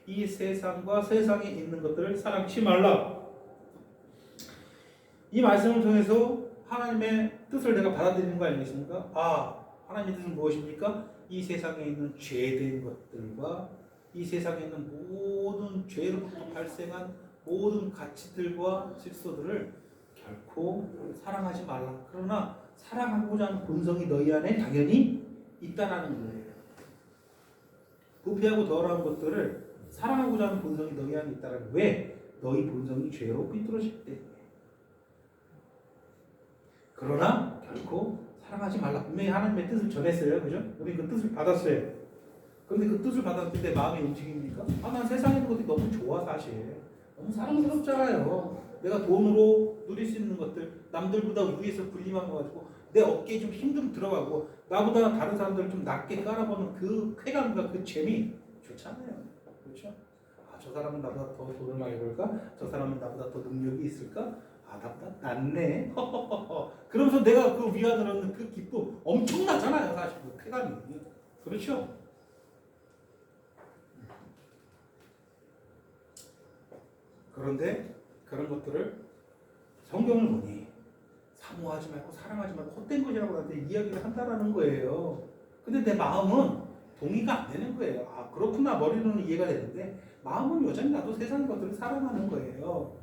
이 세상과 세상에 있는 것들을 사랑치 말라. 이 말씀을 통해서 하나님의 뜻을 내가 받아들이는 거 아니겠습니까? 아, 하나님의 뜻은 무엇입니까? 이 세상에 있는 죄된 것들과 이 세상에 있는 모든 죄로부터 발생한 모든 가치들과 질서들을 결코 사랑하지 말라. 그러나 사랑하고자 하는 본성이 너희 안에 당연히 있다라는 거예요. 부패하고 더러운 것들을 사랑하고자 하는 본성이 너희 안에 있다라는 거예요. 왜? 너희 본성이 죄로 삐뚤어질 때문에. 그러나 결코 사랑하지 말라. 분명히 하나님의 뜻을 전했어요. 그죠? 우리 그 뜻을 받았어요. 그런데 그 뜻을 받았을 때 마음이 움직입니까? 아, 난 세상에 있는 것들이 너무 좋아, 사실. 너무 사랑스럽잖아요. 내가 돈으로 누릴 수 있는 것들, 남들보다 위에서 군림한 거 가지고 내 어깨에 좀 힘 좀 들어가고 나보다 다른 사람들을 좀 낮게 깔아보는 그 쾌감과 그 재미 좋잖아요. 그렇죠? 아, 저 사람은 나보다 더 돈을 많이 벌까? 저 사람은 나보다 더 능력이 있을까? 아, 나보다 낫네. 그러면서 내가 그 위안을 얻는 그 기쁨 엄청나잖아요. 사실 그 쾌감이. 그렇죠? 그런데 그런 것들을 성경을 보니 사모하지 말고 사랑하지 말고 헛된 것이라고 나한테 이야기를 한다라는 거예요. 근데 내 마음은 동의가 안 되는 거예요. 아 그렇구나 머리로는 이해가 되는데 마음은 여전히 나도 세상의 것들을 사랑하는 거예요.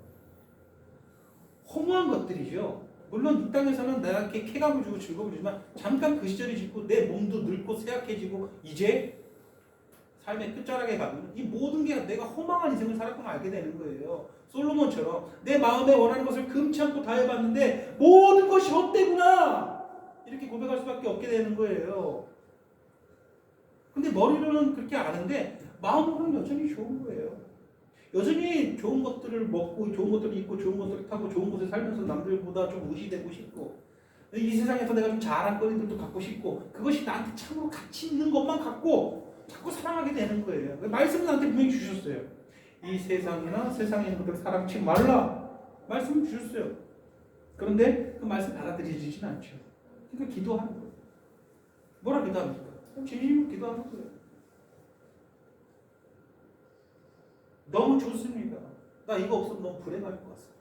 허무한 것들이죠. 물론 이 땅에서는 나에게 쾌감을 주고 즐거움을 주지만 잠깐 그 시절이 지고 내 몸도 늙고 쇠약해지고 이제 삶의 끝자락에 가면 이 모든 게 내가 허망한 인생을 살았구나 알게 되는 거예요. 솔로몬처럼 내 마음에 원하는 것을 금치 않고 다 해봤는데 모든 것이 헛되구나 이렇게 고백할 수밖에 없게 되는 거예요. 근데 머리로는 그렇게 아는데 마음으로는 여전히 좋은 거예요. 여전히 좋은 것들을 먹고 좋은 것들을 입고 좋은 것들을 타고 좋은 곳에 살면서 남들보다 좀 의지되고 싶고 이 세상에서 내가 좀 자랑거리들도 갖고 싶고 그것이 나한테 참으로 가치 있는 것만 갖고 자꾸 사랑하게 되는 거예요. 말씀은 나한테 분명히 주셨어요. 이 세상이나 세상에 있는 것들 사랑치 말라 말씀을 주셨어요. 그런데 그 말씀 받아들이지는 않죠. 그러니까 기도하는 거예요. 뭐라 기도합니까? 진심으로 기도하는 거예요. 너무 좋습니다. 나 이거 없으면 너무 불행할 것 같습니다.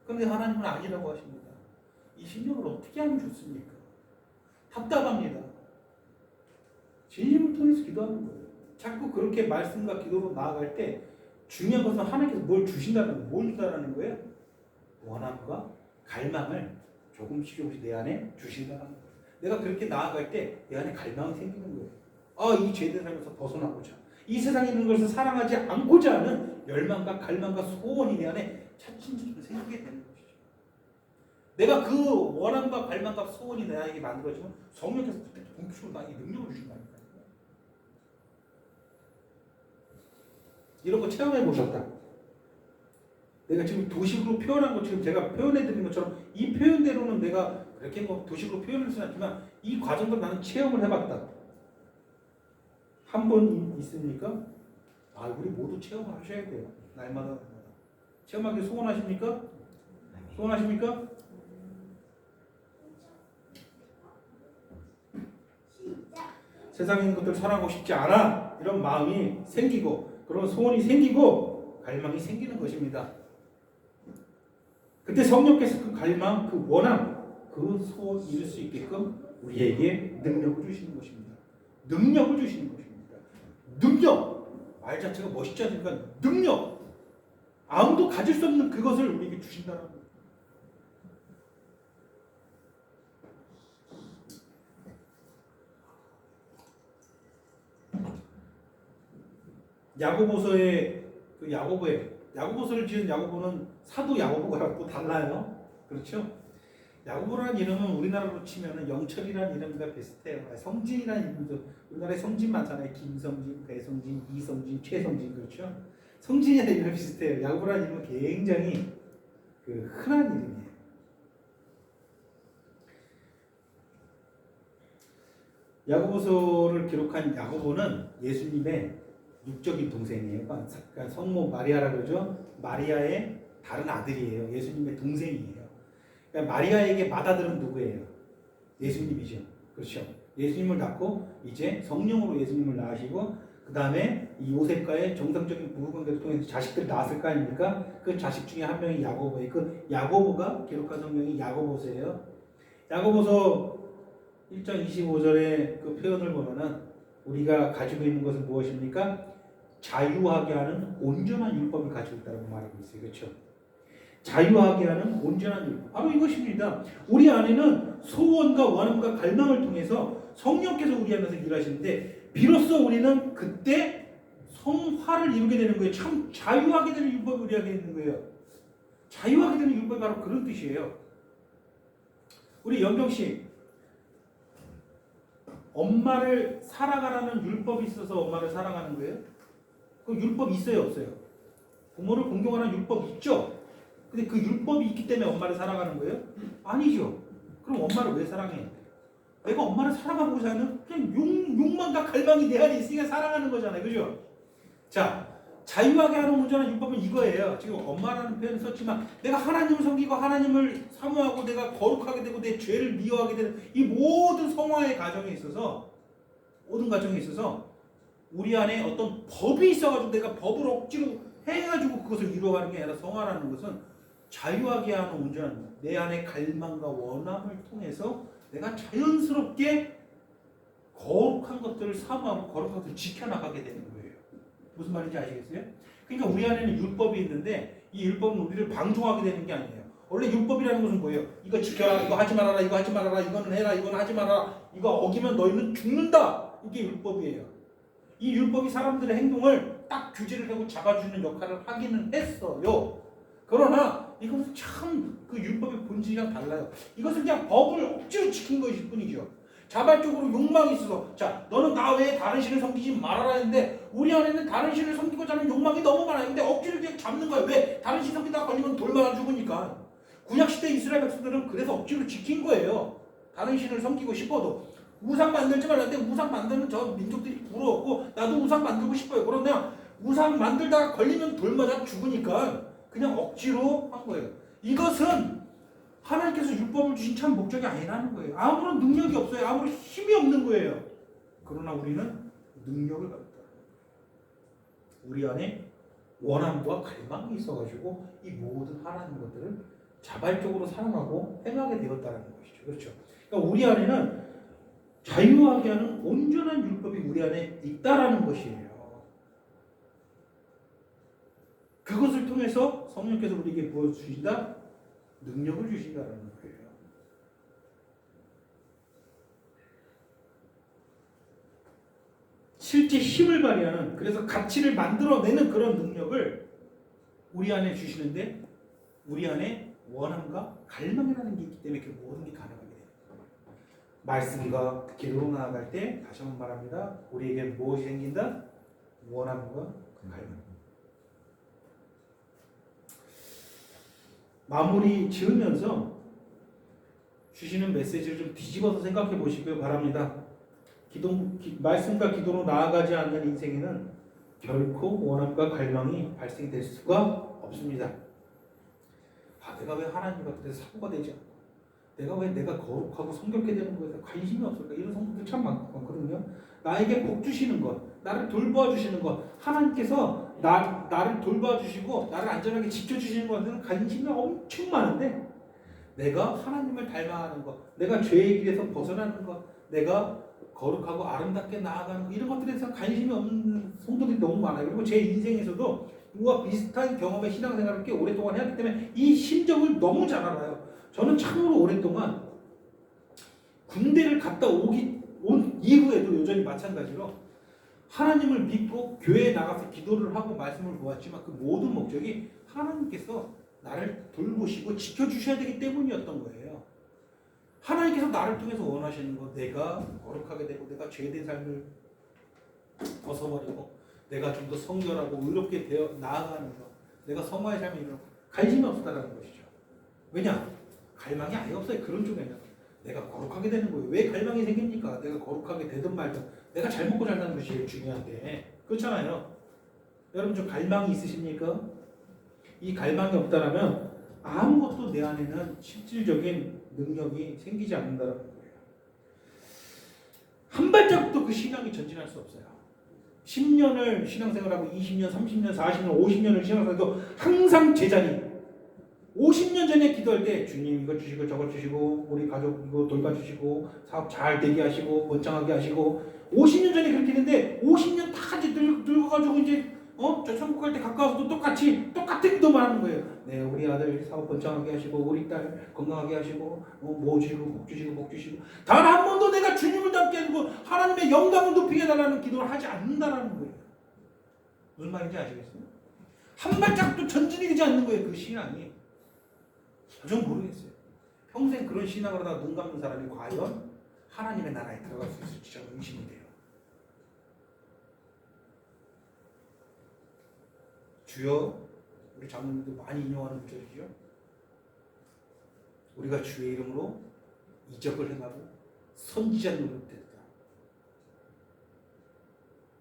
그런데 하나님은 아니라고 하십니다. 이 심령을 어떻게 하면 좋습니까? 답답합니다. 진심을 통해서 기도하는 거예요. 자꾸 그렇게 말씀과 기도로 나아갈 때 중요한 것은 하나님께서 뭘 주신다는 거예요. 뭘 준다는 거예요? 원함과 갈망을 조금씩 내 안에 주신다는 거예요. 내가 그렇게 나아갈 때 내 안에 갈망이 생기는 거예요. 아, 이 죄된 삶에서 벗어나고자 이 세상에 있는 것을 사랑하지 않고자 하는 열망과 갈망과 소원이 내 안에 차츰차츰 생기게 되는 것이죠. 내가 그 원함과 갈망과 소원이 내 안에 만들어지면 성령께서 그때 본격적으로 나에게 능력을 주신다니까요. 이런 거 체험해 보셨다. 내가 지금 도식으로 표현한 거 지금 제가 표현해 드린 것처럼 이 표현대로는 내가 그렇게 뭐 도식으로 표현할 수는 없지만 이 과정도 나는 체험을 해봤다. 한 번 있습니까? 아, 우리 모두 체험을 하셔야 돼요. 날마다. 체험하기 소원하십니까? 소원하십니까? 세상에 있는 것들 사랑하고 싶지 않아. 이런 마음이 생기고 그런 소원이 생기고 갈망이 생기는 것입니다. 그때 성령께서 그 갈망, 그 원함, 그 소원 이룰 수 있게끔 우리에게 능력을 주시는 것입니다. 능력을 주시는 것입니다. 능력! 말 자체가 멋있지 않습니까? 능력! 아무도 가질 수 없는 그것을 우리에게 주신다는 거예요. 야고보서의 그 야고보서를 지은 야고보는 사도 야고보가 또 달라요. 그렇죠? 야고보라는 이름은 우리나라로 치면은 영철이라는 이름과 비슷해요. 성진이라는 이름도 우리나라에 성진 많잖아요. 김성진, 배성진, 이성진, 최성진 그렇죠? 성진이라는 이름이 비슷해요. 야고보라는 이름은 굉장히 그 흔한 이름이에요. 야고보서를 기록한 야고보는 예수님의 육적인 동생이에요. 그러니까 성모 마리아라 그러죠. 마리아의 다른 아들이에요. 예수님의 동생이에요. 그러니까 마리아에게 맏아들은 누구예요? 예수님이죠. 그렇죠. 예수님을 낳고 이제 성령으로 예수님을 낳으시고 그 다음에 이 요셉과의 정상적인 부부관계를 통해서 자식들을 낳았을 거 아닙니까? 그 자식 중에 한 명이 야고보예요. 그 야고보가 기록한 성경이 야고보서예요. 야고보서 1장 25절의 그 표현을 보면은 우리가 가지고 있는 것은 무엇입니까? 자유하게 하는 온전한 율법을 가지고 있다고 말하고 있어요. 그렇죠? 자유하게 하는 온전한 율법. 바로 이것입니다. 우리 안에는 소원과 원함과 갈망을 통해서 성령께서 우리 안에서 일하시는데 비로소 우리는 그때 성화를 이루게 되는 거예요. 참 자유하게 되는 율법을 우리에게 있는 거예요. 자유하게 되는 율법이 바로 그런 뜻이에요. 우리 연경씨 엄마를 사랑하라는 율법이 있어서 엄마를 사랑하는 거예요? 그 율법 있어요, 없어요? 부모를 공경하라는 율법 있죠? 근데 그 율법이 있기 때문에 엄마를 사랑하는 거예요? 아니죠. 그럼 엄마를 왜 사랑해? 내가 엄마를 사랑하고자 하는 그냥 욕망과 갈망이 내 안에 있으니까 사랑하는 거잖아요. 그죠? 자, 자유하게 하는 온전한 율법은 이거예요. 지금 엄마라는 표현을 썼지만 내가 하나님을 섬기고 하나님을 사모하고 내가 거룩하게 되고 내 죄를 미워하게 되는 이 모든 성화의 과정에 있어서 모든 과정에 있어서 우리 안에 어떤 법이 있어가지고 내가 법을 억지로 해가지고 그것을 이루어가는 게 아니라 성화라는 것은 자유하게 하는 온전한 내 안의 갈망과 원함을 통해서 내가 자연스럽게 거룩한 것들을 사모하고 거룩한 것들을 지켜나가게 되는 거예요. 무슨 말인지 아시겠어요? 그러니까 우리 안에는 율법이 있는데 이 율법은 우리를 방종하게 되는 게 아니에요. 원래 율법이라는 것은 뭐예요? 이거 지켜라, 이거 하지 말아라, 이거 하지 말아라, 이거는 해라, 이거는 하지 말아라, 이거 어기면 너희는 죽는다. 이게 율법이에요. 이 율법이 사람들의 행동을 딱 규제를 하고 잡아주는 역할을 하기는 했어요. 그러나 이것은 참 그 율법의 본질이랑 달라요. 이것은 그냥 법을 억지로 지킨 것일 뿐이죠. 자발적으로 욕망이 있어서 자 너는 나 외에 다른 신을 섬기지 말아라 했는데 우리 안에는 다른 신을 섬기고자 하는 욕망이 너무 많아요. 근데 억지로 그냥 잡는 거예요. 왜? 다른 신 섬기다가 걸리면 돌마다 죽으니까. 구약시대 이스라엘 백성들은 그래서 억지로 지킨 거예요. 다른 신을 섬기고 싶어도. 우상 만들지 말라는데 우상 만드는 저 민족들이 부러웠고 나도 우상 만들고 싶어요. 그러나 우상 만들다가 걸리면 돌마다 죽으니까 그냥 억지로 한 거예요. 이것은 하나님께서 율법을 주신 참 목적이 아니라는 거예요. 아무런 능력이 없어요. 아무런 힘이 없는 거예요. 그러나 우리는 능력을 받았다. 우리 안에 원함과 갈망이 있어가지고 이 모든 하나님 것들을 자발적으로 사랑하고 행하게 되었다는 것이죠. 그렇죠. 그러니까 우리 안에는 자유하게 하는 온전한 율법이 우리 안에 있다라는 것이에요. 그것을 통해서 성령께서 우리에게 보여주신다? 능력을 주신다는 거예요. 실제 힘을 발휘하는, 그래서 가치를 만들어내는 그런 능력을 우리 안에 주시는데 우리 안에 원함과 갈망이라는 게 있기 때문에 그 모든 게 가능하게 됩니다. 말씀과 기도로 나아갈 때 다시 한번 말합니다. 우리에게 무엇이 생긴다? 원함과 갈망. 마무리 지으면서 주시는 메시지를 좀 뒤집어서 생각해 보시길 바랍니다. 말씀과 기도로 나아가지 않는 인생에는 결코 원함과 갈망이 발생될 수가 없습니다. 내가 왜 하나님 앞에서 사고가 되지 않고 내가 왜 내가 거룩하고 성결케 되는 것에 관심이 없을까? 이런 성도들 참 많거든요. 나에게 복 주시는 것, 나를 돌봐 주시는 것, 하나님께서 나를 돌봐 주시고 나를 안전하게 지켜주시는 것에는 관심이 엄청 많은데 내가 하나님을 닮아가는 것, 내가 죄의 길에서 벗어나는 것, 내가 거룩하고 아름답게 나아가는 것, 이런 것들에 대해서 관심이 없는 성도들이 너무 많아요. 그리고 제 인생에서도 이와 비슷한 경험의 신앙생활을 꽤 오랫동안 해왔기 때문에 이 심정을 너무 잘 알아요. 저는 참으로 오랫동안 군대를 갔다 온 이후에도 여전히 마찬가지로 하나님을 믿고 교회에 나가서 기도를 하고 말씀을 보았지만 그 모든 목적이 하나님께서 나를 돌보시고 지켜주셔야 되기 때문이었던 거예요. 하나님께서 나를 통해서 원하시는 것, 내가 거룩하게 되고 내가 죄된 삶을 벗어버리고 내가 좀 더 성결하고 의롭게 되어 나아가는 것, 내가 성화의 삶에 이런 관심이 없었다는 것이죠. 왜냐? 갈망이 아예 없어요. 그런 쪽에는 내가 거룩하게 되는 거예요. 왜 갈망이 생깁니까? 내가 거룩하게 되든 말든 내가 잘 먹고 잘 사는 것이 제일 중요한데 그렇잖아요. 여러분 좀 갈망이 있으십니까? 이 갈망이 없다라면 아무것도 내 안에는 실질적인 능력이 생기지 않는다는 거예요. 한 발짝도 그 신앙이 전진할 수 없어요. 10년을 신앙생활하고 20년, 30년, 40년, 50년을 신앙생활해도 항상 제자리. 50년 전에 기도할 때 주님 이거 주시고 저거 주시고 우리 가족 이거 돌봐주시고 사업 잘 되게 하시고 번창하게 하시고 50년 전에 그렇게 했는데 50년 다 이제 늙어가지고 이제 저 천국 갈 때 가까워서도 똑같은 기도만 하는 거예요. 네, 우리 아들 사업 번창하게 하시고 우리 딸 건강하게 하시고 뭐 주시고 복 주시고 복 주시고 단 한 번도 내가 주님을 닮게 해주고 하나님의 영광을 높이게 해달라는 기도를 하지 않는다라는 거예요. 무슨 말인지 아시겠어요? 한 발짝도 전진이 되지 않는 거예요. 그 신앙이. 전 모르겠어요. 평생 그런 신앙을 하다가 눈 감는 사람이 과연 하나님의 나라에 들어갈 수 있을지 저는 의심이 돼요. 주여, 우리 장로님도 많이 인용하는 구절이죠. 우리가 주의 이름으로 이적을 행하고 선지자 노릇 됐다.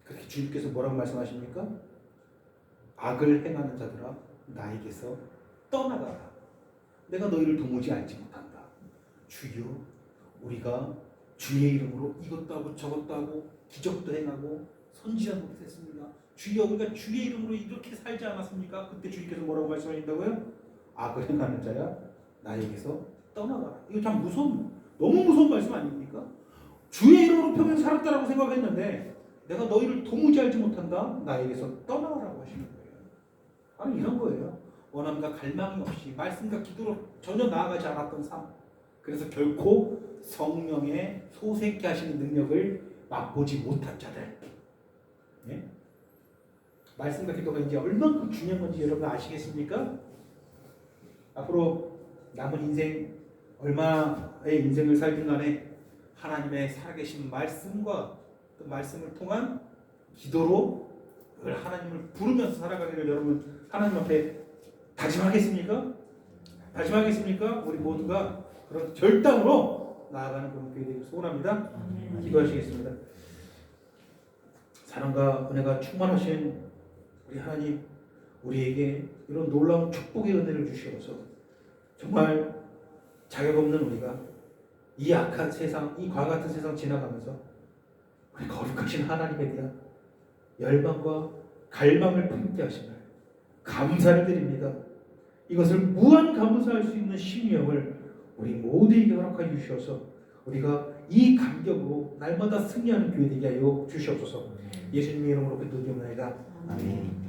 그렇게 주님께서 뭐라고 말씀하십니까? 악을 행하는 자들아 나에게서 떠나가라. 내가 너희를 도무지 알지 못한다. 주여, 우리가 주의 이름으로 이것도 하고 저것도 하고 기적도 행하고 선지자 노릇했습니다. 주여, 우리가 주의 이름으로 이렇게 살지 않았습니까? 그때 주님께서 뭐라고 말씀하신다고요? 악을 행하는 자야 나에게서 떠나가라. 이거 참 너무 무서운 말씀 아닙니까? 주의 이름으로 평생 살았다라고 생각했는데 내가 너희를 도무지 알지 못한다. 나에게서 떠나라고 하시는 거예요. 아니 이런 거예요. 원함과 갈망이 없이 말씀과 기도로 전혀 나아가지 않았던 삶. 그래서 결코 성령의 소생케 하시는 능력을 맛보지 못한 자들. 예? 말씀과 기도가 이제 얼만큼 중요한 건지 여러분 아시겠습니까? 앞으로 남은 인생 얼마의 인생을 살든 간에 하나님의 살아계신 말씀과 그 말씀을 통한 기도로 늘 하나님을 부르면서 살아가기를 여러분 하나님 앞에 다짐하겠습니까? 다짐하겠습니까? 우리 모두가 그런 결단으로 나아가는 그런 교회 되기를 소원합니다. 기도하시겠습니다. 사랑과 은혜가 충만하신 우리 하나님, 우리에게 이런 놀라운 축복의 은혜를 주시옵소서. 정말 자격 없는 우리가 이 악한 세상, 이 과거 같은 세상 지나가면서 우리 거룩하신 하나님에 대한 열망과 갈망을 품게 하신 날 감사를 드립니다. 이것을 무한 감사할 수 있는 심령을 우리 모두에게 허락하여 주셔서 우리가 이 감격으로 날마다 승리하는 교회 되게 하여 주시옵소서. 예수님의 이름으로 기도드리옵나이다. 아멘.